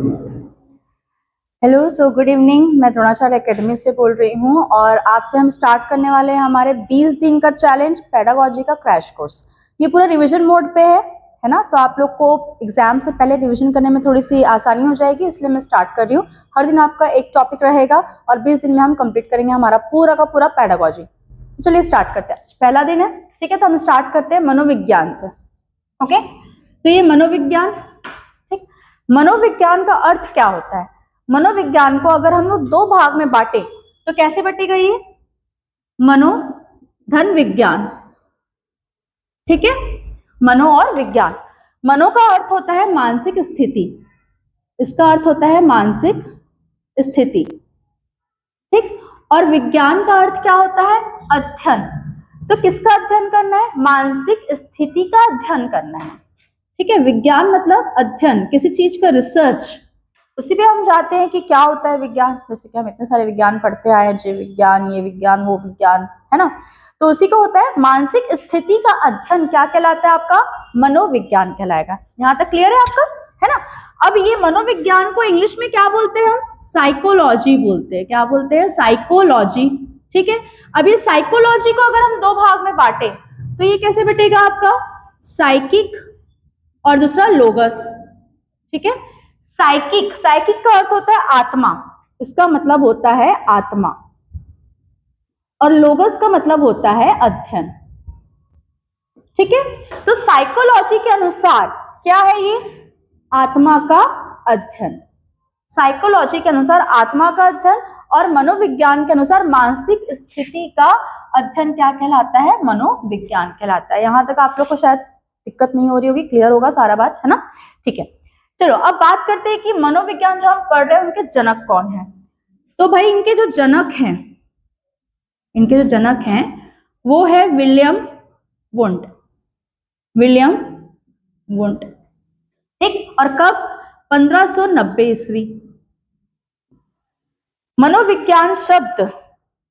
Hello, so good evening. मैं Dronacharya academy से बोल रही हूँ और आज से हम स्टार्ट करने वाले हैं हमारे 20 दिन का चैलेंज पेडागोजी का क्रैश कोर्स। ये पूरा रिवीजन मोड पे है ना, तो आप लोग को एग्जाम से पहले रिवीजन करने में थोड़ी सी आसानी हो जाएगी, इसलिए मैं स्टार्ट कर रही हूँ। हर दिन आपका एक टॉपिक रहेगा और 20 दिन में हम कंप्लीट करेंगे हमारा पूरा का पूरा पेडागोजी। तो चलिए स्टार्ट करते हैं। पहला दिन है, ठीक है, तो हम स्टार्ट करते हैं मनोविज्ञान से। ओके, तो ये मनोविज्ञान, ठीक, मनोविज्ञान का अर्थ क्या होता है? मनोविज्ञान को अगर हम लोग दो भाग में बांटे तो कैसे बटी गई है? मनो धन विज्ञान, ठीक है, मनो और विज्ञान। मनो का अर्थ होता है मानसिक स्थिति, इसका अर्थ होता है मानसिक स्थिति, ठीक। और विज्ञान का अर्थ क्या होता है? अध्ययन। तो किसका अध्ययन करना है? मानसिक स्थिति का अध्ययन करना है, ठीक है। विज्ञान मतलब अध्ययन, किसी चीज का रिसर्च। उसी पे हम जाते हैं कि क्या होता है विज्ञान, जैसे कि हम इतने सारे विज्ञान पढ़ते आए हैं, जीव विज्ञान, ये विज्ञान, वो विज्ञान, है ना। तो उसी को होता है मानसिक स्थिति का अध्ययन, क्या कहलाता है आपका? मनोविज्ञान कहलाएगा। यहाँ तक क्लियर है आपका, है ना। अब ये मनोविज्ञान को इंग्लिश में क्या बोलते हैं? हम साइकोलॉजी बोलते हैं। क्या बोलते हैं? साइकोलॉजी, ठीक है। अब ये साइकोलॉजी को अगर हम दो भाग में बांटे तो ये कैसे बटेगा आपका? साइकिक और दूसरा लोगस, ठीक है। साइकिक, साइकिक का अर्थ होता है आत्मा, इसका मतलब होता है आत्मा, और लोगस का मतलब होता है अध्ययन, ठीक है। तो साइकोलॉजी के अनुसार क्या है ये? आत्मा का अध्ययन। साइकोलॉजी के अनुसार आत्मा का अध्ययन और मनोविज्ञान के अनुसार मानसिक स्थिति का अध्ययन क्या कहलाता है? मनोविज्ञान कहलाता है। यहां तक आप लोग को शायद दिक्कत नहीं हो रही होगी, क्लियर होगा सारा बात, है ना, ठीक है। चलो अब बात करते हैं कि मनोविज्ञान जो हम पढ़ रहे हैं उनके जनक कौन है। तो भाई इनके जो जनक हैं, इनके जो जनक हैं वो है विलियम वुंड, विलियम वुंड, ठीक। और कब? 1590 ईस्वी। मनोविज्ञान शब्द,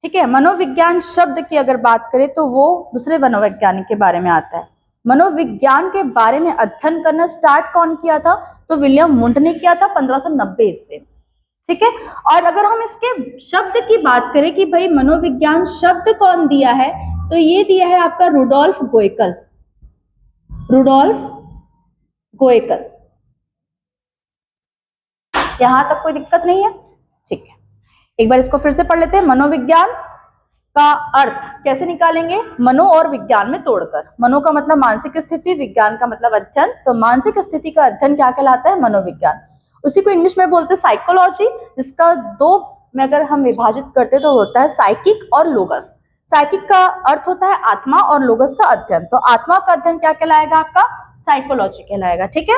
ठीक है, मनोविज्ञान शब्द की अगर बात करें तो वो दूसरे मनोवैज्ञानिक के बारे में आता है। मनोविज्ञान के बारे में अध्ययन करना स्टार्ट कौन किया था? तो विलियम वुंड ने किया था 1590 ईस्वी, ठीक है। और अगर हम इसके शब्द की बात करें कि भाई मनोविज्ञान शब्द कौन दिया है, तो ये दिया है आपका रुडोल्फ गोएकल, रुडोल्फ गोएकल। यहां तक कोई दिक्कत नहीं है, ठीक है। एक बार इसको फिर से पढ़ लेते हैं। मनोविज्ञान का अर्थ कैसे निकालेंगे? मनो और विज्ञान में तोड़कर। मनो का मतलब मानसिक स्थिति, विज्ञान का मतलब अध्ययन। तो मानसिक स्थिति का अध्ययन क्या कहलाता है? मनोविज्ञान। उसी को इंग्लिश में बोलते हैं साइकोलॉजी, जिसका दो में अगर हम विभाजित करते तो होता है साइकिक और लोगस। साइकिक का अर्थ होता है आत्मा और लोगस का अध्ययन। तो आत्मा का अध्ययन क्या कहलाएगा आपका? साइकोलॉजी कहलाएगा, ठीक है।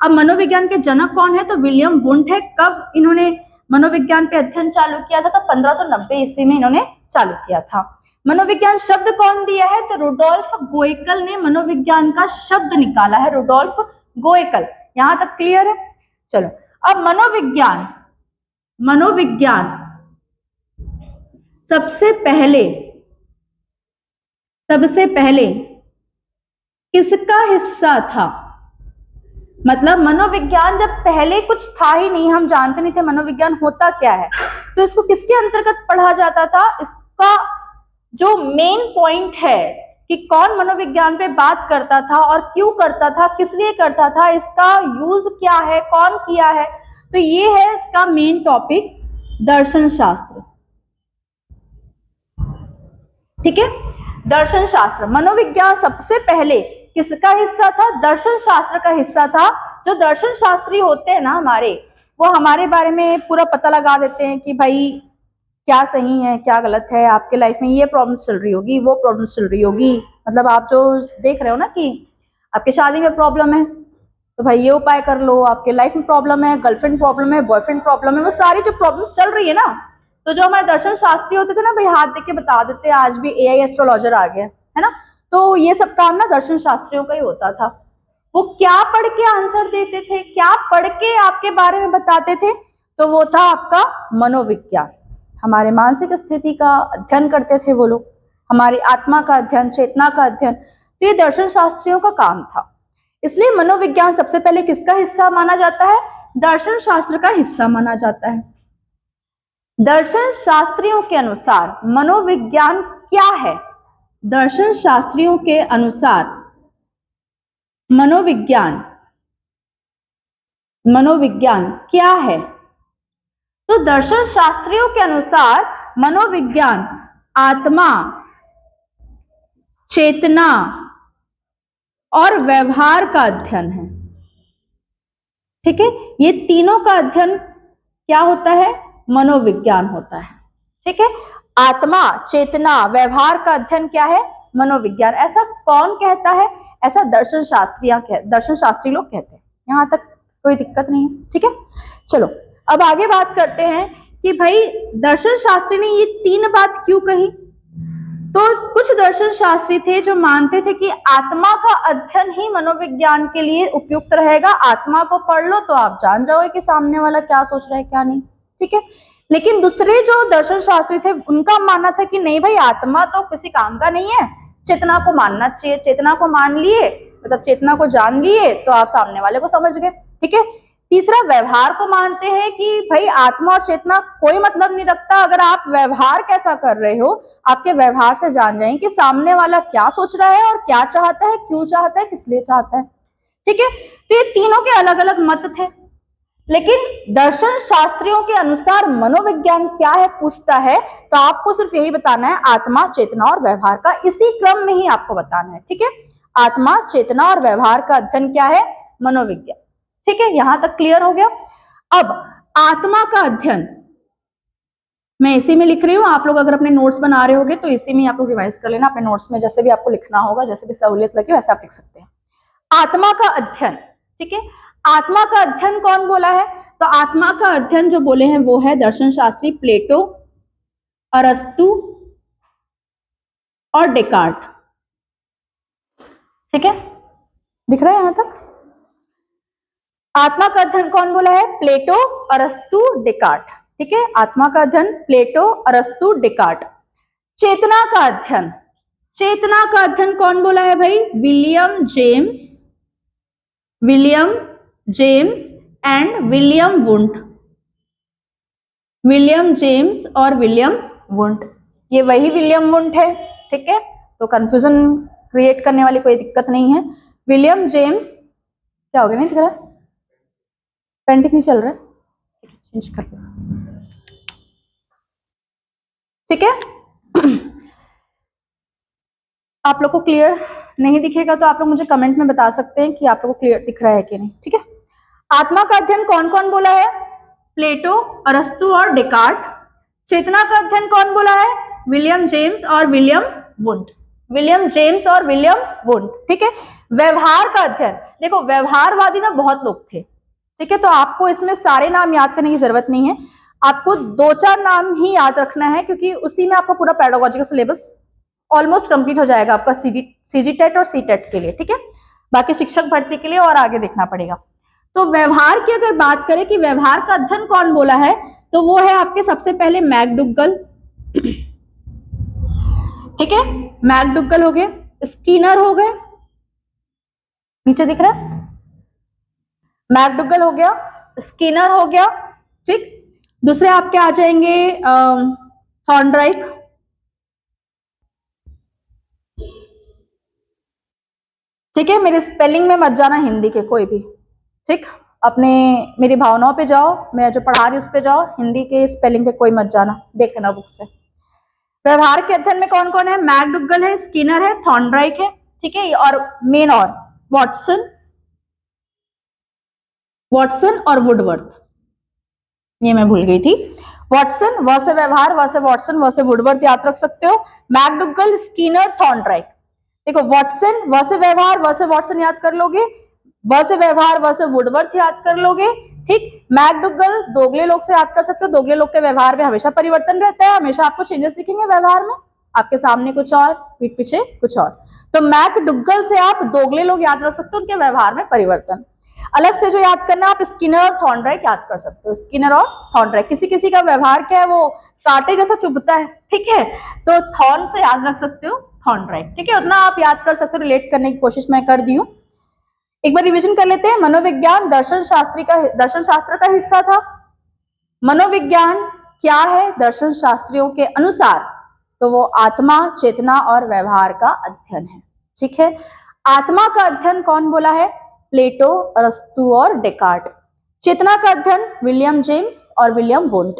अब मनोविज्ञान के जनक कौन है? तो विलियम वुंड है। कब इन्होंने मनोविज्ञान पे अध्ययन चालू किया था? तो 1590 ईस्वी में इन्होंने चालू किया था। मनोविज्ञान शब्द कौन दिया है? तो रुडोल्फ गोएकल ने मनोविज्ञान का शब्द निकाला है, रुडोल्फ गोएकल। यहां तक क्लियर है? चलो अब मनोविज्ञान, मनोविज्ञान सबसे पहले किसका हिस्सा था? मतलब मनोविज्ञान जब पहले कुछ था ही नहीं, हम जानते नहीं थे मनोविज्ञान होता क्या है, तो इसको किसके अंतर्गत पढ़ा जाता था? इसका जो मेन पॉइंट है कि कौन मनोविज्ञान पे बात करता था और क्यों करता था, किस लिए करता था, इसका यूज क्या है, कौन किया है, तो ये है इसका मेन टॉपिक, दर्शन शास्त्र, ठीक है। दर्शन शास्त्र, मनोविज्ञान सबसे पहले किसका हिस्सा था? दर्शन शास्त्र का हिस्सा था। जो दर्शन शास्त्री होते हैं ना हमारे, वो हमारे बारे में पूरा पता लगा देते हैं कि भाई क्या सही है, क्या गलत है, आपके लाइफ में ये प्रॉब्लम चल रही होगी, वो प्रॉब्लम चल रही होगी। मतलब आप जो देख रहे हो ना कि आपके शादी में प्रॉब्लम है, तो भाई ये उपाय कर लो। आपके लाइफ में प्रॉब्लम है, गर्लफ्रेंड प्रॉब्लम है, बॉयफ्रेंड प्रॉब्लम है, वो सारी जो प्रॉब्लम्स चल रही है ना, तो जो हमारे दर्शन शास्त्री होते थे ना भाई, हाथ देख के बता देते। आज भी एआई एस्ट्रोलॉजर आ गया है ना, तो ये सब काम ना दर्शन शास्त्रियों का ही होता था। वो क्या पढ़ के आंसर देते थे, क्या पढ़ के आपके बारे में बताते थे? तो वो था आपका मनोविज्ञान। हमारे मानसिक स्थिति का अध्ययन करते थे वो लोग, हमारी आत्मा का अध्ययन, चेतना का अध्ययन। तो ये दर्शन शास्त्रियों का काम था। इसलिए मनोविज्ञान सबसे पहले किसका हिस्सा माना जाता है? दर्शन शास्त्र का हिस्सा माना जाता है। दर्शन शास्त्रियों के अनुसार मनोविज्ञान क्या है? दर्शन शास्त्रियों के अनुसार मनोविज्ञान क्या है? तो दर्शन शास्त्रियों के अनुसार मनोविज्ञान आत्मा, चेतना और व्यवहार का अध्ययन है। ठीक है, ये तीनों का अध्ययन क्या होता है? मनोविज्ञान होता है। ठीक है, आत्मा, चेतना, व्यवहार का अध्ययन क्या है? मनोविज्ञान। ऐसा कौन कहता है? ऐसा दर्शन शास्त्री लोग कहते हैं। यहां तक कोई दिक्कत नहीं है। ठीक है, चलो अब आगे बात करते हैं कि भाई दर्शन शास्त्री ने ये तीन बात क्यों कही। तो कुछ दर्शन शास्त्री थे जो मानते थे कि आत्मा का अध्ययन ही मनोविज्ञान के लिए उपयुक्त रहेगा। आत्मा को पढ़ लो तो आप जान जाओगे कि सामने वाला क्या सोच रहा है क्या नहीं। ठीक है, लेकिन दूसरे जो दर्शन शास्त्री थे उनका मानना था कि नहीं भाई, आत्मा तो किसी काम का नहीं है, चेतना को मानना चाहिए। चेतना को मान लिए मतलब चेतना को जान लिए तो आप सामने वाले को समझ गए। ठीक है, तीसरा व्यवहार को मानते हैं कि भाई आत्मा और चेतना कोई मतलब नहीं रखता, अगर आप व्यवहार कैसा कर रहे हो आपके व्यवहार से जान जाएंगे कि सामने वाला क्या सोच रहा है और क्या चाहता है, क्यों चाहता है, किस लिए चाहता है। ठीक है, तो ये तीनों के अलग अलग मत थे। लेकिन दर्शन शास्त्रियों के अनुसार मनोविज्ञान क्या है पूछता है तो आपको सिर्फ यही बताना है आत्मा, चेतना और व्यवहार का, इसी क्रम में ही आपको बताना है। ठीक है, आत्मा, चेतना और व्यवहार का अध्ययन क्या है? मनोविज्ञान। ठीक है, यहां तक क्लियर हो गया। अब आत्मा का अध्ययन मैं इसी में लिख रही हूं, आप लोग अगर अपने नोट्स बना रहे होगे तो इसी में आप लोग रिवाइज कर लेना। अपने नोट्स में जैसे भी आपको लिखना होगा, जैसे भी सहूलियत लगे वैसे आप लिख सकते हैं। आत्मा का अध्ययन। ठीक है, आत्मा का अध्ययन कौन बोला है? तो आत्मा का अध्ययन जो बोले हैं वो है दर्शन शास्त्री प्लेटो, अरस्तु और डेकार्ट। ठीक है, दिख रहा है यहां तक? आत्मा का अध्ययन कौन बोला है? प्लेटो, अरस्तु, डेकार्ट। ठीक है, आत्मा का अध्ययन प्लेटो, अरस्तु, डेकार्ट। चेतना का अध्ययन, चेतना का अध्ययन कौन बोला है भाई? William James and William Wundt. William James और विलियम वुंट, ये वही विलियम वुंट है। ठीक है, तो कंफ्यूजन क्रिएट करने वाली कोई दिक्कत नहीं है। विलियम जेम्स, क्या हो गया, नहीं दिख रहा? पेंटिंग नहीं चल रहा है, चेंज कर लो। ठीक है, आप लोग को क्लियर नहीं दिखेगा तो आप लोग मुझे कमेंट में बता सकते हैं कि आप लोग को क्लियर दिख रहा है कि नहीं। ठीक है, आत्मा का अध्ययन कौन कौन बोला है? प्लेटो, अरस्तु और डेकार्ट। चेतना का अध्ययन कौन बोला है? विलियम जेम्स और विलियम वुंट। विलियम जेम्स और विलियम वुंट। ठीक है, व्यवहार का अध्ययन, देखो व्यवहारवादी ना बहुत लोग थे। ठीक है, तो आपको इसमें सारे नाम याद करने की जरूरत नहीं है, आपको 2-4 नाम ही याद रखना है क्योंकि उसी में आपका पूरा पेडागोजी का सिलेबस ऑलमोस्ट कंप्लीट हो जाएगा आपका सीजीटेट और सीटेट के लिए। ठीक है, बाकी शिक्षक भर्ती के लिए और आगे देखना पड़ेगा। तो व्यवहार की अगर बात करें कि व्यवहार का अध्ययन कौन बोला है तो वो है आपके सबसे पहले मैकडुगल। ठीक है, मैकडुगल हो गए, स्किनर हो गए, नीचे दिख रहा है, मैकडुगल हो गया, स्किनर हो गया। ठीक, दूसरे आपके आ जाएंगे थॉर्नडाइक। ठीक है, मेरे स्पेलिंग में मत जाना हिंदी के कोई भी। ठीक, अपने मेरी भावनाओं पे जाओ, मैं जो पढ़ा रही हूं उस पे जाओ, हिंदी के स्पेलिंग पे कोई मत जाना, देख लेना बुक से। व्यवहार के अध्ययन में कौन कौन है? मैकडुगल है, स्किनर है, थॉर्नडाइक है। ठीक है, और मेन और वॉटसन और वुडवर्थ, ये मैं भूल गई थी। वॉटसन, व से व्यवहार, व से वॉटसन, व से वुडवर्थ याद रख सकते हो। McDougall, Skinner, Thorndike. देखो वॉटसन, व से व्यवहार, व से वॉटसन याद कर लोगे, व से व्यवहार, व से वुडवर्थ याद कर लोगे। ठीक, मैकडुगल दोगले लोग से याद कर सकते हो, दोगले लोग के व्यवहार में हमेशा परिवर्तन रहता है, हमेशा आपको चेंजेस दिखेंगे व्यवहार में, आपके सामने कुछ और, पीठ पीछे कुछ और। तो मैकडुगल से आप दोगले लोग याद रख सकते हो, उनके व्यवहार में परिवर्तन। अलग से जो याद करना आप स्किनर और थॉर्नडाइक याद कर सकते हो। स्किनर और थॉर्नडाइक, किसी किसी का व्यवहार क्या है, वो कांटे जैसा चुभता है। ठीक है, तो थॉर्न से याद रख सकते हो थॉर्नडाइक। ठीक है, उतना आप याद कर सकते हो, रिलेट करने की कोशिश मैं कर दी हूं। एक बार रिवीजन कर लेते हैं। मनोविज्ञान दर्शन शास्त्र का हिस्सा था। मनोविज्ञान क्या है दर्शन शास्त्रियों के अनुसार? तो वो आत्मा, चेतना और व्यवहार का अध्ययन है। ठीक है, आत्मा का अध्ययन कौन बोला है? प्लेटो, अरस्तु और डेकार्ट। चेतना का अध्ययन विलियम जेम्स और विलियम वुंट।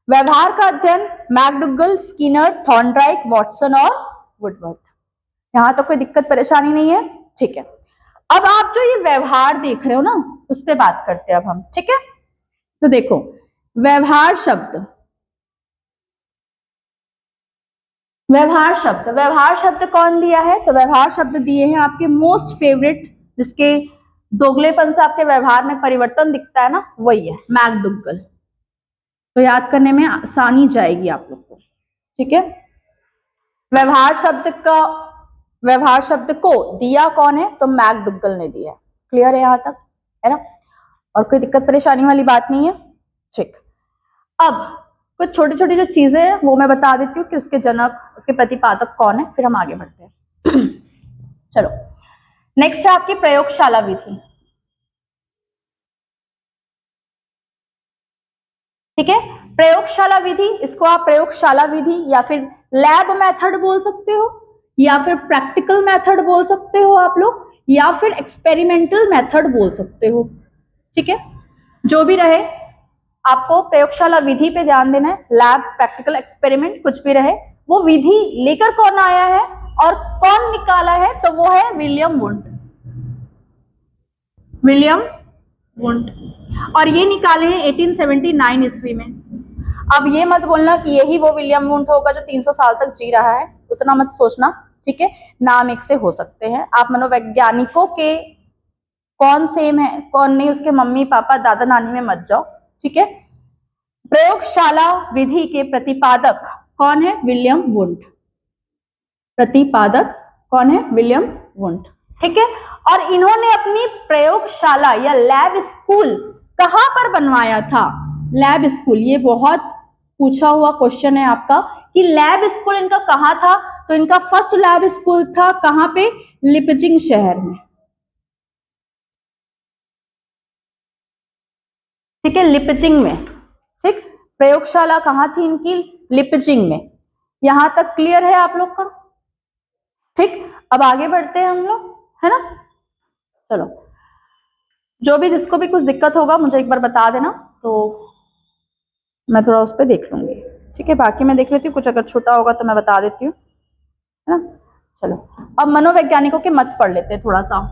व्यवहार का अध्ययन मैकडुगल, स्किनर, थॉर्नडाइक, वॉटसन और वुडवर्थ। यहां तक कोई दिक्कत परेशानी नहीं है? ठीक है, अब आप जो ये व्यवहार देख रहे हो ना, उस पर बात करते हैं अब हम। ठीक है, तो देखो व्यवहार शब्द, व्यवहार शब्द कौन दिया है? तो व्यवहार शब्द दिए हैं आपके मोस्ट फेवरेट, जिसके दोगलेपन से आपके व्यवहार में परिवर्तन दिखता है ना, वही है मैकडुगल। तो याद करने में आसानी जाएगी आप लोग को। ठीक है, व्यवहार शब्द को दिया कौन है? तो मैकडुगल ने दिया है। क्लियर है यहां तक, है ना? और कोई दिक्कत परेशानी वाली बात नहीं है? ठीक, अब कुछ छोटी छोटी जो चीजें हैं वो मैं बता देती हूँ कि उसके जनक, उसके प्रतिपादक कौन है, फिर हम आगे बढ़ते हैं। चलो, नेक्स्ट है आपकी प्रयोगशाला विधि। ठीक है, प्रयोगशाला विधि, इसको आप प्रयोगशाला विधि या फिर लैब मेथड बोल सकते हो, या फिर प्रैक्टिकल मेथड बोल सकते हो आप लोग, या फिर एक्सपेरिमेंटल मेथड बोल सकते हो। ठीक है, जो भी रहे आपको प्रयोगशाला विधि पे ध्यान देना है। लैब, प्रैक्टिकल, एक्सपेरिमेंट कुछ भी रहे, वो विधि लेकर कौन आया है और कौन निकाला है? तो वो है विलियम वुंट। विलियम वुंट, और ये निकाले हैं 1879 ईस्वी में। अब ये मत बोलना कि यही वो विलियम वुंट होगा जो 300 साल तक जी रहा है, उतना मत सोचना। ठीक है, नाम एक से हो सकते हैं। आप मनोवैज्ञानिकों के कौन सेम है कौन नहीं, उसके मम्मी पापा दादा नानी में मत जाओ। ठीक है, प्रयोगशाला विधि के प्रतिपादक कौन है? William Wundt. प्रतिपादक कौन है? William Wundt. ठीक है, और इन्होंने अपनी प्रयोगशाला या लैब स्कूल कहां पर बनवाया था? लैब स्कूल, ये बहुत पूछा हुआ क्वेश्चन है आपका कि लैब स्कूल इनका कहां था। तो इनका फर्स्ट लैब स्कूल था कहां पे? लिपजिंग शहर में। ठीक है, लिपजिंग में। ठीक, प्रयोगशाला कहां थी इनकी? लिपजिंग में। यहां तक क्लियर है आप लोग का? ठीक, अब आगे बढ़ते हैं हम लोग, है ना? चलो, जो भी जिसको भी कुछ दिक्कत होगा मुझे एक बार बता देना, तो मैं थोड़ा उस पर देख लूंगी। ठीक है, बाकी मैं देख लेती हूँ, कुछ अगर छोटा होगा तो मैं बता देती हूँ, है ना? चलो, अब मनोवैज्ञानिकों के मत पढ़ लेते हैं थोड़ा सा।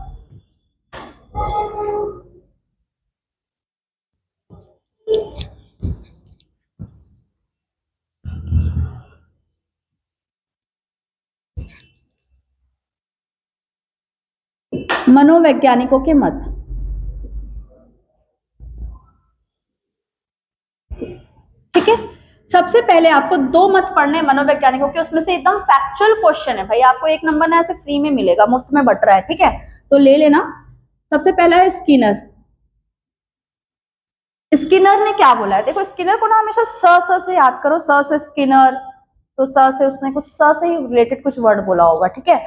मनोवैज्ञानिकों के मत। ठीक है, सबसे पहले आपको 2 मत पढ़ने मनोवैज्ञानिकों के, उसमें से एकदम फैक्चुअल क्वेश्चन है भाई, आपको 1 नंबर ना ऐसे फ्री में मिलेगा, मुफ्त में बट रहा है। ठीक है, तो ले लेना। सबसे पहला है स्किनर। स्किनर ने क्या बोला है? देखो, स्किनर को ना हमेशा स से याद करो। स से स्किनर, तो स से उसने कुछ स से ही रिलेटेड कुछ वर्ड बोला होगा। ठीक है,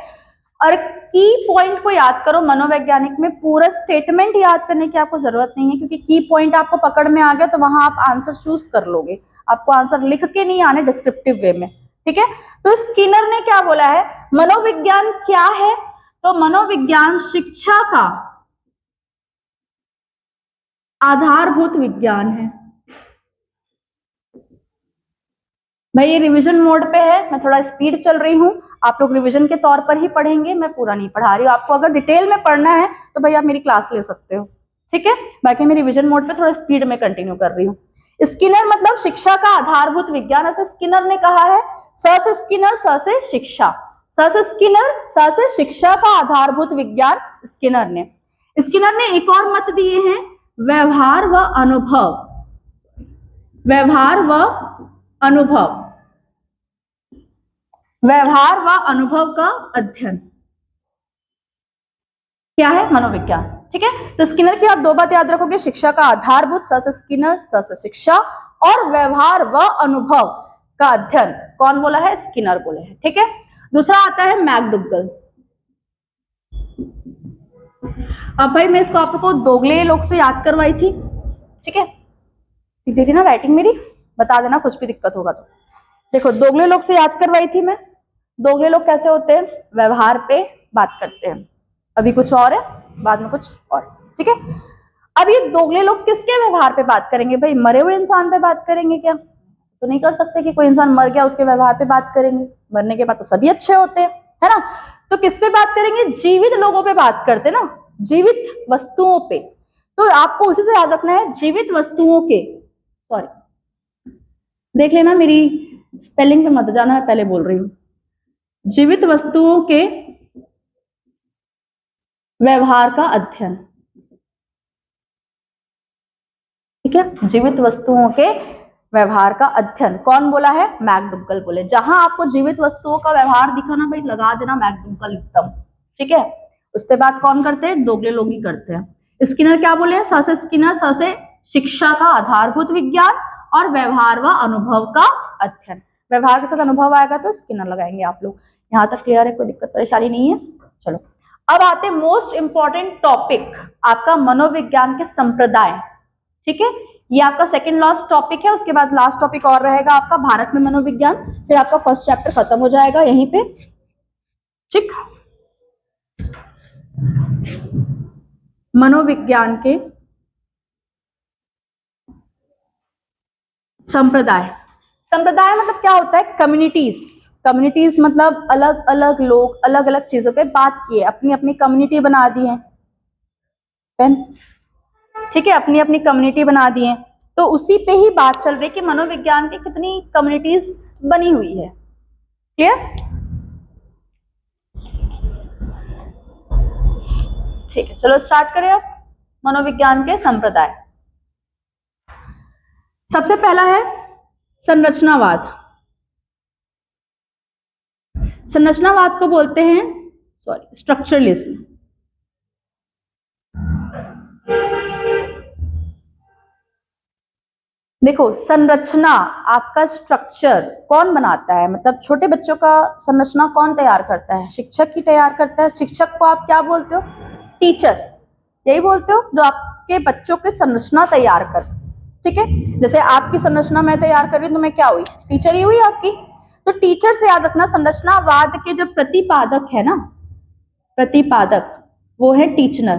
और की पॉइंट को याद करो। मनोवैज्ञानिक में पूरा स्टेटमेंट याद करने की आपको जरूरत नहीं है, क्योंकि की पॉइंट आपको पकड़ में आ गया तो वहां आप आंसर चूज कर लोगे। आपको आंसर लिख के नहीं आने डिस्क्रिप्टिव वे में। ठीक है, तो स्किनर ने क्या बोला है? मनोविज्ञान क्या है? तो मनोविज्ञान शिक्षा का आधारभूत विज्ञान है। भाई ये रिवीजन मोड पे है, मैं थोड़ा स्पीड चल रही हूँ, आप लोग रिवीजन के तौर पर ही पढ़ेंगे, मैं पूरा नहीं पढ़ा रही हूँ। आपको अगर डिटेल में पढ़ना है तो भाई आप मेरी क्लास ले सकते हो। ठीक है, बाकी मैं रिवीजन मोड पे थोड़ा स्पीड में कंटिन्यू कर रही हूँ। स्किनर मतलब शिक्षा का आधारभूत विज्ञान, ऐसे स्किनर ने कहा है। स से स्किनर, स से शिक्षा, स से स्किनर, स से शिक्षा का आधारभूत विज्ञान स्किनर ने। स्किनर ने एक और मत दिए हैं, व्यवहार व अनुभव। व्यवहार व अनुभव, व्यवहार व अनुभव का अध्ययन क्या है? मनोविज्ञान। ठीक है, तो स्किनर की आप 2 बात याद रखोगे, शिक्षा का आधारभूत स से स्किनर, स से शिक्षा, और व्यवहार व अनुभव का अध्ययन कौन बोला है? स्किनर बोले हैं। ठीक है, दूसरा आता है मैकडुगल। अब भाई मैं इसको आपको दोगले लोग से याद करवाई थी, ठीक है, देखिए ना राइटिंग मेरी, बता देना कुछ भी दिक्कत होगा तो। देखो दोगले लोग से याद करवाई थी मैं। दोगले लोग कैसे होते हैं? व्यवहार पे बात करते हैं, अभी कुछ और है, बाद में कुछ और, ठीक है। अब ये दोगले लोग किसके व्यवहार पे बात करेंगे? भाई मरे हुए इंसान पे बात करेंगे क्या? तो नहीं कर सकते कि कोई इंसान मर गया उसके व्यवहार पे बात करेंगे, मरने के बाद तो सभी अच्छे होते हैं, है ना। तो किस पे बात करेंगे? जीवित लोगों पे बात करते ना, जीवित वस्तुओं पे। तो आपको उसी से याद रखना है, जीवित वस्तुओं के, सॉरी देख लेना मेरी स्पेलिंग पे मत जाना, मैं पहले बोल रही हूं, जीवित वस्तुओं के व्यवहार का अध्ययन, ठीक है, जीवित वस्तुओं के व्यवहार का अध्ययन। कौन बोला है? मैकडुगल बोले। जहां आपको जीवित वस्तुओं का व्यवहार दिखा ना भाई, लगा देना मैकडुगल एकदम, ठीक है। उस पे बात कौन करते हैं? दोगले लोग ही करते हैं। स्किनर क्या बोले हैं? स से स्किनर, स से शिक्षा का आधारभूत विज्ञान और व्यवहार व अनुभव का अध्ययन। व्यवहार के साथ अनुभव आएगा तो स्किनर लगाएंगे आप लोग। यहाँ तक क्लियर है? कोई दिक्कत परेशानी नहीं है? चलो अब आते मोस्ट इंपॉर्टेंट टॉपिक, आपका मनोविज्ञान के संप्रदाय, ठीक है। ये आपका सेकंड लास्ट टॉपिक है, उसके बाद लास्ट टॉपिक और रहेगा आपका भारत में मनोविज्ञान, फिर आपका फर्स्ट चैप्टर खत्म हो जाएगा यहीं पे, ठीक। मनोविज्ञान के संप्रदाय। संप्रदाय मतलब क्या होता है? कम्युनिटीज। कम्युनिटीज मतलब अलग अलग लोग अलग अलग चीजों पे बात किए, अपनी अपनी कम्युनिटी बना दी है, पेन, ठीक है, अपनी अपनी कम्युनिटी बना दी है। तो उसी पे ही बात चल रही कि मनोविज्ञान की कितनी कम्युनिटीज बनी हुई है। क्लियर? ठीक है, चलो स्टार्ट करें अब मनोविज्ञान के संप्रदाय। सबसे पहला है संरचनावाद। संरचनावाद को बोलते हैं स्ट्रक्चरलिज्म। देखो संरचना, आपका स्ट्रक्चर कौन बनाता है? मतलब छोटे बच्चों का संरचना कौन तैयार करता है? शिक्षक ही तैयार करता है। शिक्षक को आप क्या बोलते हो? टीचर, यही बोलते हो, जो आपके बच्चों की संरचना तैयार कर, ठीक है। जैसे आपकी संरचना मैं तैयार कर रही हूँ तो मैं क्या हुई? टीचर ही हुई आपकी। तो टीचर से याद रखना, संरचनावाद के जो प्रतिपादक है ना, प्रतिपादक, वो है टीचनर।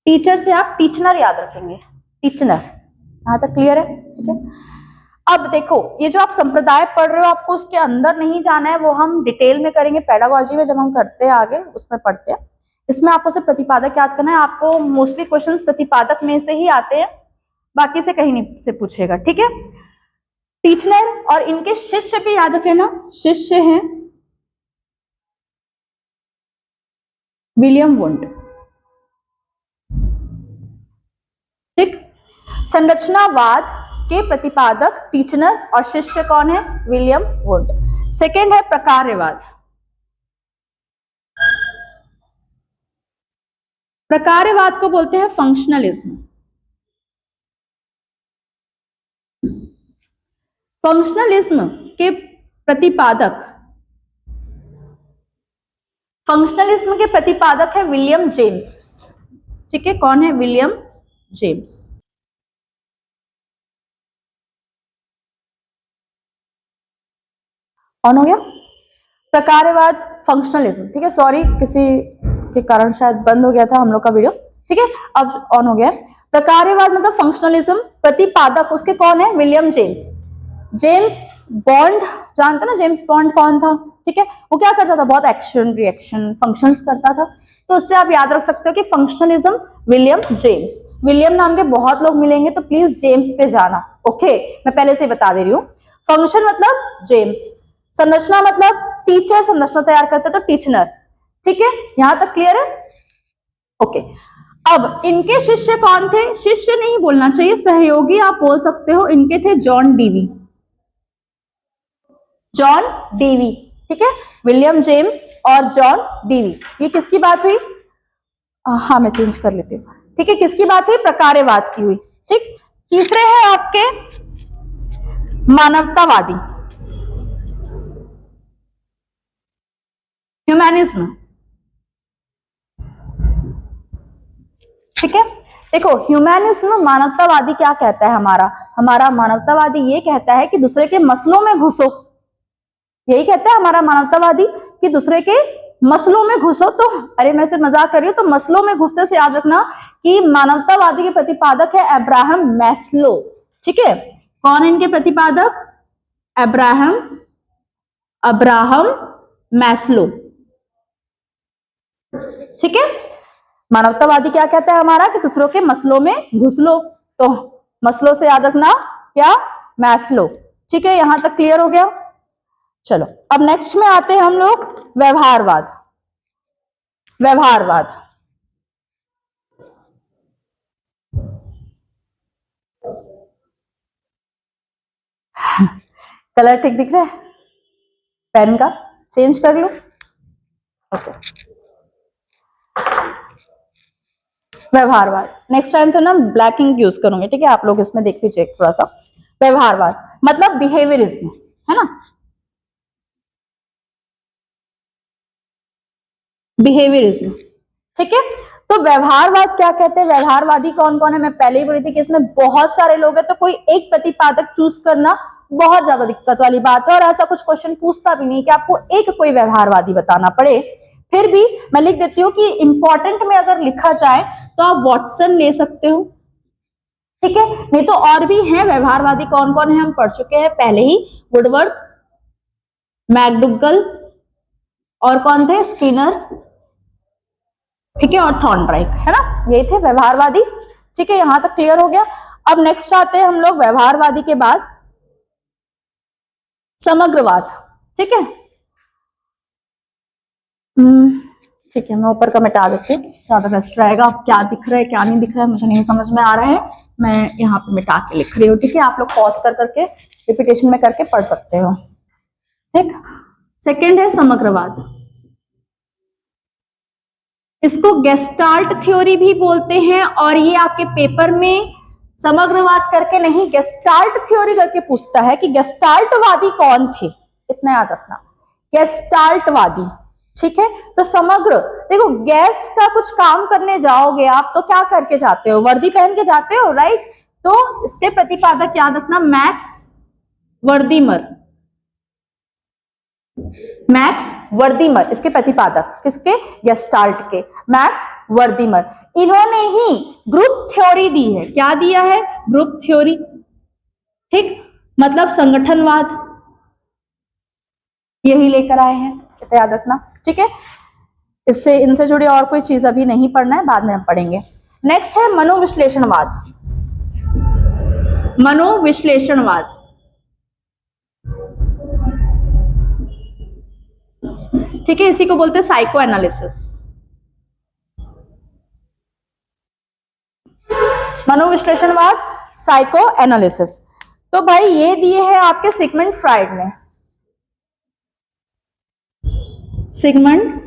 टीचर से आप टीचनर याद रखेंगे, टीचनर। यहां तक क्लियर है? ठीक है। अब देखो ये जो आप संप्रदाय पढ़ रहे हो, आपको उसके अंदर नहीं जाना है, वो हम डिटेल में करेंगे पेडागोजी में, जब हम करते हैं आगे उसमें पढ़ते हैं। इसमें आपको सिर्फ प्रतिपादक याद करना है। आपको मोस्टली क्वेश्चंस प्रतिपादक में से ही आते हैं, बाकी से कहीं नहीं से पूछेगा, ठीक है। टीचनर और इनके शिष्य भी याद रखना, शिष्य हैं विलियम वुंड, ठीक। संरचनावाद के प्रतिपादक टीचनर और शिष्य कौन है? William wound. सेकेंड है प्रकार्यवाद। प्रकार्यवाद को बोलते हैं फंक्शनलिज्म। फंक्शनलिज्म के प्रतिपादक, फंक्शनलिज्म के प्रतिपादक है विलियम जेम्स, ठीक है। कौन है? William James. ऑन हो गया? प्रकार्यवाद, फंक्शनलिज्म, ठीक है। सॉरी किसी के कारण शायद बंद हो गया था हम लोग का वीडियो, ठीक है। अब ऑन हो गया। प्रकार्यवाद मतलब फंक्शनलिज्म, प्रतिपादक उसके कौन है? William James. जेम्स बॉन्ड, जानते ना जेम्स बॉन्ड कौन था? ठीक है, वो क्या करता था? बहुत एक्शन रिएक्शन फंक्शंस करता था। तो उससे आप याद रख सकते हो कि फंक्शनलिज्म विलियम जेम्स। विलियम नाम के बहुत लोग मिलेंगे तो प्लीज जेम्स पे जाना, ओके। मैं पहले से बता दे रही हूँ। फंक्शन मतलब जेम्स, संरचना मतलब टीचर संरचना तैयार करता है तो टीचनर, ठीक है। यहां तक क्लियर है? ओके। अब इनके शिष्य कौन थे? शिष्य नहीं बोलना चाहिए, सहयोगी आप बोल सकते हो। इनके थे जॉन डीवी, जॉन डीवी, ठीक है। विलियम जेम्स और जॉन डीवी। ये किसकी बात हुई? हाँ मैं चेंज कर लेती हूँ, ठीक है। किसकी बात हुई? प्रकार्यवाद की हुई, ठीक। तीसरे हैं आपके मानवतावादी, ह्यूमैनिज्म। ठीक है, देखो ह्यूमैनिज्म मानवतावादी क्या कहता है, हमारा मानवतावादी ये कहता है कि दूसरे के मसलों में घुसो, यही कहता है हमारा मानवतावादी कि दूसरे के मसलों में घुसो। तो अरे मैं सिर्फ मजाक कर रही हूँ, तो मसलों में घुसने से याद रखना कि मानवतावादी के प्रतिपादक है अब्राहम मैस्लो। ठीक है, कौन है इनके प्रतिपादक? Abraham Maslow. ठीक है, मानवतावादी क्या कहता है हमारा कि दूसरों के मसलों में घुस लो, तो मसलों से याद रखना क्या? मैस्लो। ठीक है, यहां तक क्लियर हो गया। चलो अब नेक्स्ट में आते हैं हम लोग व्यवहारवाद। कलर ठीक दिख रहा है? पेन का चेंज कर लो। ओके, व्यवहारवाद नेक्स्ट टाइम से ना ब्लैक इंक यूज करूंगी, ठीक है? आप लोग इसमें देख लीजिए थोड़ा सा। व्यवहारवाद मतलब बिहेवियरिज्म, है ना? बिहेवियरिज्म, ठीक है। तो व्यवहारवाद क्या कहते हैं? व्यवहारवादी कौन कौन है? मैं पहले ही बोली थी कि इसमें बहुत सारे लोग हैं, तो कोई एक प्रतिपादक चूज करना बहुत ज्यादा दिक्कत वाली बात है, और ऐसा कुछ क्वेश्चन पूछता भी नहीं कि आपको एक कोई व्यवहारवादी बताना पड़े। फिर भी मैं लिख देती हूँ कि इंपॉर्टेंट में अगर लिखा जाए तो आप वॉटसन ले सकते हो, ठीक है? नहीं तो और भी हैं व्यवहारवादी, कौन कौन है हम पढ़ चुके हैं पहले ही। वुडवर्थ, मैकडुगल, और कौन थे? स्किनर, ठीक है, और थॉर्नडाइक, है ना? यही थे व्यवहारवादी। ठीक है, यहां तक क्लियर हो गया। अब नेक्स्ट आते हैं हम लोग व्यवहारवादी के बाद समग्रवाद। ठीक है, ठीक है, मैं ऊपर का मिटा देती हूँ, ज्यादा बेस्ट रहेगा। क्या दिख रहा है क्या नहीं दिख रहा है मुझे नहीं समझ में आ रहा है, मैं यहाँ पे मिटा के लिख रही हूँ। ठीक है, आप लोग पॉज कर करके रिपीटेशन में करके पढ़ सकते हो। ठीक, सेकेंड है समग्रवाद। इसको गेस्टाल्ट थ्योरी भी बोलते हैं, और ये आपके पेपर में समग्रवाद करके नहीं गेस्टाल्ट थ्योरी करके पूछता है कि गेस्टाल्टवादी कौन थे, इतना याद रखना, गेस्टाल्टवादी। ठीक है, तो समग्र, देखो गैस का कुछ काम करने जाओगे आप तो क्या करके जाते हो? वर्दी पहन के जाते हो, राइट? तो इसके प्रतिपादक याद रखना मैक्स वर्दीमर। मैक्स वर्दीमर इसके प्रतिपादक, किसके? गेस्टाल्ट के, मैक्स वर्दीमर। इन्होंने ही ग्रुप थ्योरी दी है। क्या दिया है? Group theory. ठीक, मतलब संगठनवाद, यही लेकर आए हैं, तो याद रखना। ठीक है, इससे इनसे जुड़ी और कोई चीज अभी नहीं पढ़ना है, बाद में हम पढ़ेंगे। नेक्स्ट है मनोविश्लेषणवाद। मनोविश्लेषणवाद, ठीक है, इसी को बोलते हैं साइको एनालिसिस। मनोविश्लेषणवाद, साइको एनालिसिस। तो भाई ये दिए हैं आपके सिगमंड फ्राइड ने। सिगमंड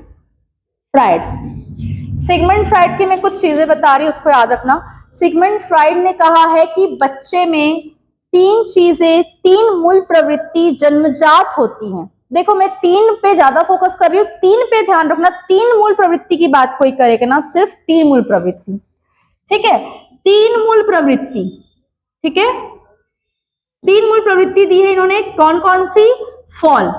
फ्राइड की मैं कुछ चीजें बता रही हूं, उसको याद रखना। सिगमंड फ्राइड ने कहा है कि बच्चे में तीन चीजें, तीन मूल प्रवृत्ति जन्मजात होती हैं। देखो मैं तीन पे ज्यादा फोकस कर रही हूँ, तीन पे ध्यान रखना। तीन मूल प्रवृत्ति की बात कोई करेगा ना, सिर्फ तीन मूल प्रवृत्ति, ठीक है? तीन मूल प्रवृत्ति, ठीक है, तीन मूल प्रवृत्ति दी है इन्होंने। कौन कौन सी? फॉल,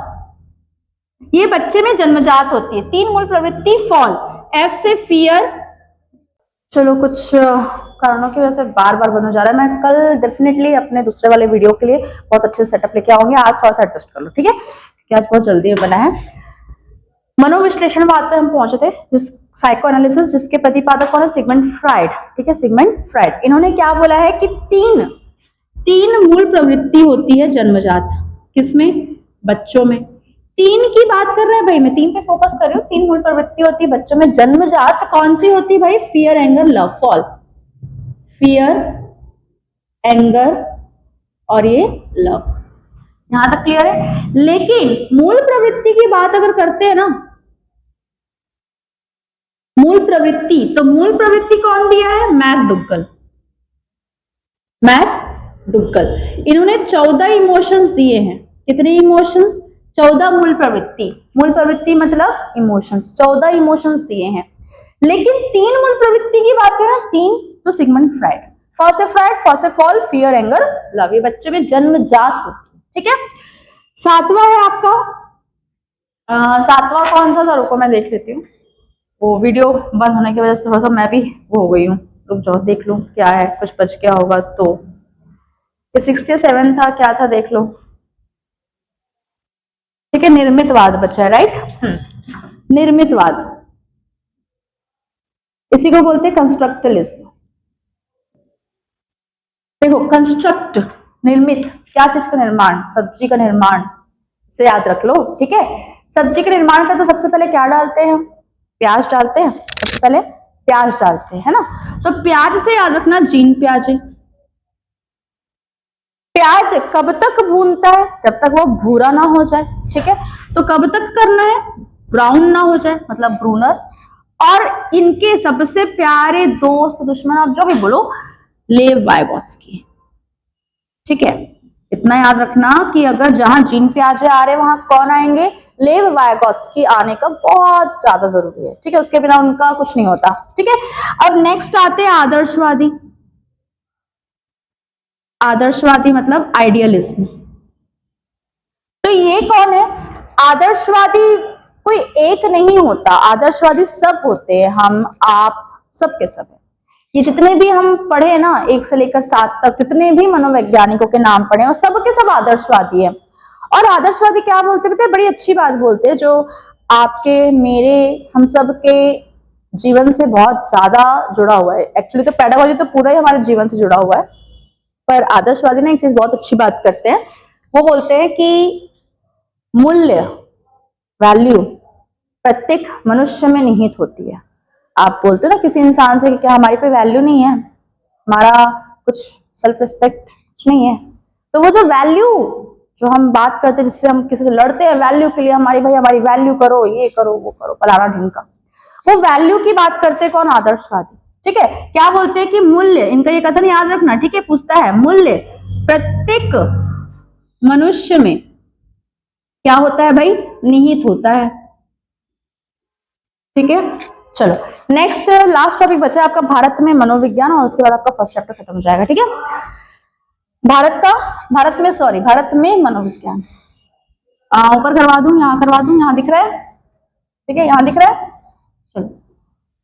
ये बच्चे में जन्मजात होती है। तीन मूल प्रवृत्ति फॉल, एफ से फियर। चलो कुछ कारणों की वजह से बार बार बंद हो जा रहा है। मैं कल डेफिनेटली अपने दूसरे वाले वीडियो के लिए बहुत अच्छे सेटअप लेके आऊंगी, आज थोड़ा सा एडजस्ट कर लो, ठीक है? क्योंकि आज बहुत जल्दी बना है। मनोविश्लेषणवाद पे हम पहुंचे थे, जिस साइको एनालिसिस, जिसके प्रतिपादक कौन है? सिगमंड फ्राइड, ठीक है, सिगमंड फ्राइड। इन्होंने क्या बोला है कि तीन मूल प्रवृत्ति होती है जन्मजात, किसमें? बच्चों में। तीन की बात कर रहे हैं भाई, मैं तीन पे फोकस कर रही हूँ। तीन मूल प्रवृत्ति होती है बच्चों में जन्मजात। कौन सी होती है भाई? Fear, anger, love, fall. Fear, anger और ये लव, यहां तक क्लियर है? लेकिन मूल प्रवृत्ति की बात अगर करते हैं ना, मूल प्रवृत्ति, तो मूल प्रवृत्ति कौन दिया है? मैकडुगल। इन्होंने 14 इमोशंस दिए हैं। कितने इमोशंस? 14 मूल प्रवृत्ति। मूल प्रवृत्ति मतलब इमोशंस, 14 इमोशंस दिए हैं, लेकिन 3 मूल प्रवृत्ति की बात करें, 3 तो सिगमंड फ्राइड, फर्स्ट है फ्राइड, फर्स्ट है फॉल, फियर, एंगर, लव, ये बच्चे में जन्मजात होती है। ठीक है, 7वां है आपका 7वां कौन सा था, रुको मैं देख लेती हूँ, वो वीडियो बंद होने की वजह से थोड़ा सा मैं भी वो हो गई हूँ, रुक जाओ देख लूँ क्या है, कुछ बच गया होगा तो। 6 या 7 था, क्या था देख लो। ठीक है, निर्मितवाद बचा है, राइट, निर्मितवाद, इसी को बोलते हैं कंस्ट्रक्टलिज्म। देखो कंस्ट्रक्ट, निर्मित, क्या चीज का निर्माण, सब्जी का निर्माण, से याद रख लो। ठीक है, सब्जी के निर्माण पर तो सबसे पहले क्या डालते हैं, प्याज डालते हैं, सबसे पहले प्याज डालते हैं, है ना। तो प्याज से याद रखना, जीन प्याज है। प्याज कब तक भूनता है, जब तक वो भूरा ना हो जाए। ठीक है, तो कब तक करना है, ब्राउन ना हो जाए, मतलब ब्रूनर। और इनके सबसे प्यारे दोस्त, दुश्मन, आप जो भी बोलो, लेव वाइगोत्स्की। ठीक है, इतना याद रखना कि अगर जहां जीन पियाजे आ रहे वहां कौन आएंगे, लेव वाइगोत्स्की आने का बहुत ज्यादा जरूरी है। ठीक है, उसके बिना उनका कुछ नहीं होता। ठीक है, अब नेक्स्ट आते हैं आदर्शवादी। आदर्शवादी मतलब आइडियलिज्म। तो ये कौन है, आदर्शवादी कोई एक नहीं होता, आदर्शवादी सब होते हैं, हम आप सब के सब है। ये जितने भी हम पढ़े ना 1 से लेकर 7 तक, जितने भी मनोवैज्ञानिकों के नाम पढ़े और सब के सब आदर्शवादी है। और आदर्शवादी क्या बोलते हैं, बड़ी अच्छी बात बोलते हैं, जो आपके, मेरे, हम सब के जीवन से बहुत ज्यादा जुड़ा हुआ है। एक्चुअली तो पेडागोजी तो पूरा ही हमारे जीवन से जुड़ा हुआ है, पर आदर्शवादी ना एक चीज बहुत अच्छी बात करते हैं, वो बोलते हैं कि मूल्य, वैल्यू प्रत्येक मनुष्य में निहित होती है। आप बोलते हो ना किसी इंसान से कि क्या हमारी कोई वैल्यू नहीं है, हमारा कुछ सेल्फ रिस्पेक्ट कुछ नहीं है, तो वो जो वैल्यू जो हम बात करते हैं, जिससे हम किसी से लड़ते हैं वैल्यू के लिए, हमारी भाई हमारी वैल्यू करो, ये करो वो करो, फलाना ढिमका, वो वैल्यू की बात करते हैं कौन, आदर्शवादी। ठीक है, क्या बोलते हैं कि मूल्य, इनका ये कथन याद रखना। ठीक है, पूछता है मूल्य प्रत्येक मनुष्य में क्या होता है भाई, निहित होता है। ठीक है, चलो नेक्स्ट लास्ट टॉपिक बचा है आपका भारत में मनोविज्ञान, और उसके बाद आपका फर्स्ट चैप्टर खत्म हो जाएगा। ठीक है, भारत में मनोविज्ञान, ऊपर करवा दूं, यहाँ दिख रहा है। ठीक है, यहाँ दिख रहा है, चलो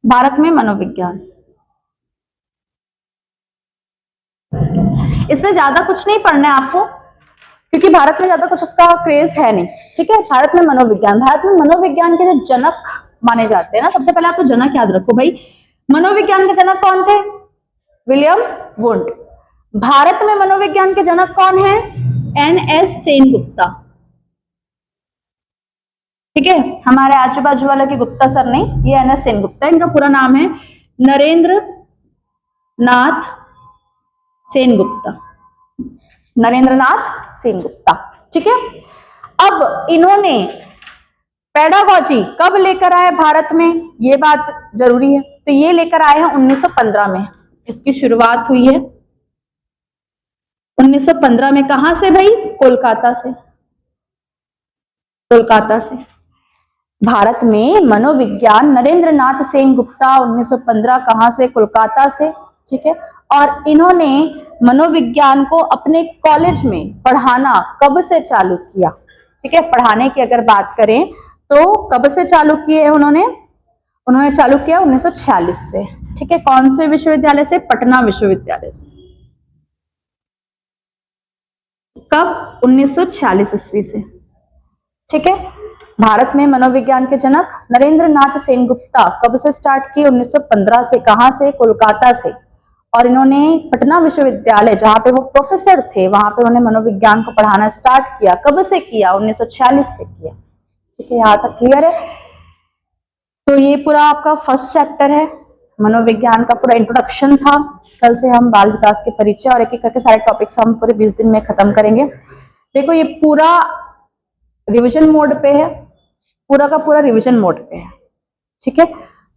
भारत में मनोविज्ञान, इसमें ज्यादा कुछ नहीं पढ़ना है आपको, क्योंकि भारत में ज्यादा कुछ उसका क्रेज है नहीं। ठीक है, भारत में मनोविज्ञान, भारत में मनोविज्ञान के जो जनक माने जाते हैं ना, सबसे पहले आप तो जनक याद रखो भाई, मनोविज्ञान के जनक कौन थे, विलियम वुंड। भारत में मनोविज्ञान के जनक कौन है, NS सेनगुप्ता। ठीक है, हमारे आजू बाजू वाला की गुप्ता सर नहीं, ये NS सेनगुप्ता, इनका पूरा नाम है नरेंद्र नाथ सेनगुप्ता, नरेंद्र नाथ सेनगुप्ता। ठीक है, अब इन्होंने पेडागोजी कब लेकर आए भारत में, ये बात जरूरी है, तो ये लेकर आए हैं 1915 में, इसकी शुरुआत हुई है 1915 में। कहां से भाई, कोलकाता से, कोलकाता से। भारत में मनोविज्ञान नरेंद्र नाथ सेनगुप्ता 1915, कहां से, कोलकाता से। ठीक है, और इन्होंने मनोविज्ञान को अपने कॉलेज में पढ़ाना कब से चालू किया। ठीक है, पढ़ाने की अगर बात करें तो कब से चालू किए उन्होंने चालू किया 1946 से। ठीक है, कौन से विश्वविद्यालय से, पटना विश्वविद्यालय से। कब, 1946 ईस्वी से। ठीक है, भारत में मनोविज्ञान के जनक नरेंद्र नाथ सेनगुप्ता कब से स्टार्ट किए, 1915 से। कहां से, कोलकाता से। और इन्होंने पटना विश्वविद्यालय, जहां पे वो प्रोफेसर थे, वहां पे उन्होंने मनोविज्ञान को पढ़ाना स्टार्ट किया। कब से किया, 1946 से किया। ठीक है, यहां तक क्लियर है। तो ये पूरा आपका फर्स्ट चैप्टर है, मनोविज्ञान का पूरा इंट्रोडक्शन था। कल से हम बाल विकास के परिचय और एक एक करके सारे टॉपिक्स हम पूरे 20 दिन में खत्म करेंगे। देखो ये पूरा रिवीजन मोड पे है, पूरा का पूरा रिवीजन मोड पे है। ठीक है,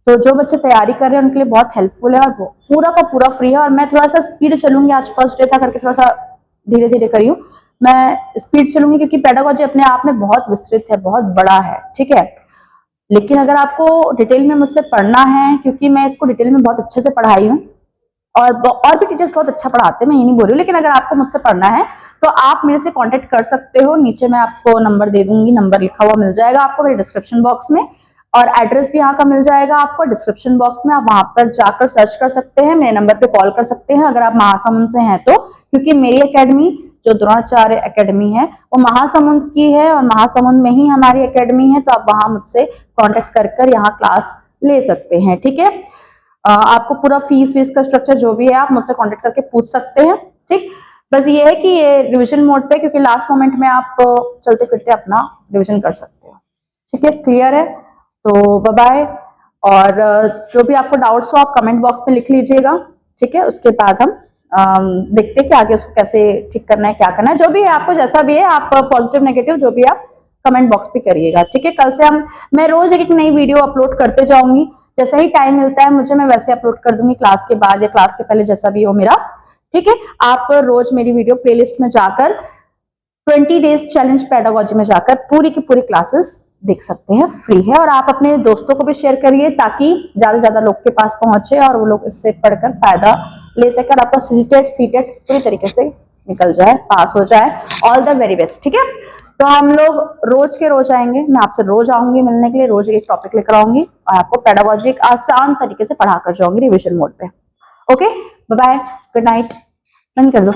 तो जो बच्चे तैयारी कर रहे हैं उनके लिए बहुत हेल्पफुल है, और पूरा का पूरा फ्री है। और मैं थोड़ा सा स्पीड चलूंगी, आज फर्स्ट डे था करके थोड़ा सा धीरे धीरे करी हूँ, मैं स्पीड चलूंगी, क्योंकि पेडागोजी अपने आप में बहुत विस्तृत है, बहुत बड़ा है। ठीक है, लेकिन अगर आपको डिटेल में मुझसे पढ़ना है, क्योंकि मैं इसको डिटेल में बहुत अच्छे से पढ़ाई हूँ और भी टीचर्स बहुत अच्छा पढ़ाते हैं, मैं ये नहीं बोल रही हूँ, लेकिन अगर आपको मुझसे पढ़ना है तो आप मेरे से कांटेक्ट कर सकते हो। नीचे मैं आपको नंबर दे दूंगी, नंबर लिखा हुआ मिल जाएगा आपको मेरे डिस्क्रिप्शन बॉक्स में, और एड्रेस भी यहाँ का मिल जाएगा आपको डिस्क्रिप्शन बॉक्स में। आप वहां पर जाकर सर्च कर सकते हैं, मेरे नंबर पे कॉल कर सकते हैं अगर आप महासमुंद से हैं तो, क्योंकि मेरी एकेडमी जो द्रोणाचार्य एकेडमी है वो महासमुंद की है और महासमुंद में ही हमारी एकेडमी है, तो आप वहां मुझसे कॉन्टेक्ट कर यहाँ क्लास ले सकते हैं। ठीक है, आपको पूरा फीस वीस का स्ट्रक्चर जो भी है आप मुझसे कांटेक्ट करके पूछ सकते हैं। ठीक, बस ये है कि ये रिवीजन मोड पे, क्योंकि लास्ट मोमेंट में आप चलते फिरते अपना रिवीजन कर सकते हो। ठीक है, क्लियर है? तो बाय बाय, और जो भी आपको डाउट्स हो आप कमेंट बॉक्स में लिख लीजिएगा। ठीक है, उसके बाद हम देखते हैं कि आगे उसको कैसे ठीक करना है, क्या करना है। जो भी है आपको जैसा भी है आप पॉजिटिव नेगेटिव जो भी आप कमेंट बॉक्स पे करिएगा। ठीक है, कल से मैं रोज एक नई वीडियो अपलोड करते जाऊंगी, जैसे ही टाइम मिलता है मुझे मैं वैसे अपलोड कर दूंगी, क्लास के बाद या क्लास के पहले जैसा भी हो मेरा। ठीक है, आप रोज मेरी वीडियो प्लेलिस्ट में जाकर 20 डेज चैलेंज पेडागोजी में जाकर पूरी की पूरी क्लासेस देख सकते हैं, फ्री है। और आप अपने दोस्तों को भी शेयर करिए ताकि ज्यादा से ज्यादा लोग के पास पहुंचे और वो लोग इससे पढ़कर फायदा ले सके, आपका सीटेट पूरी तरीके से निकल जाए, पास हो जाए। All the very best. ठीक है, तो हम लोग रोज के रोज आएंगे, मैं आपसे रोज आऊंगी मिलने के लिए, रोज एक टॉपिक लेकर आऊंगी और आपको पेडागोजी एक आसान तरीके से पढ़ा कर जाऊंगी रिविजन मोड पे। Okay, bye bye, good night, बंद कर दो।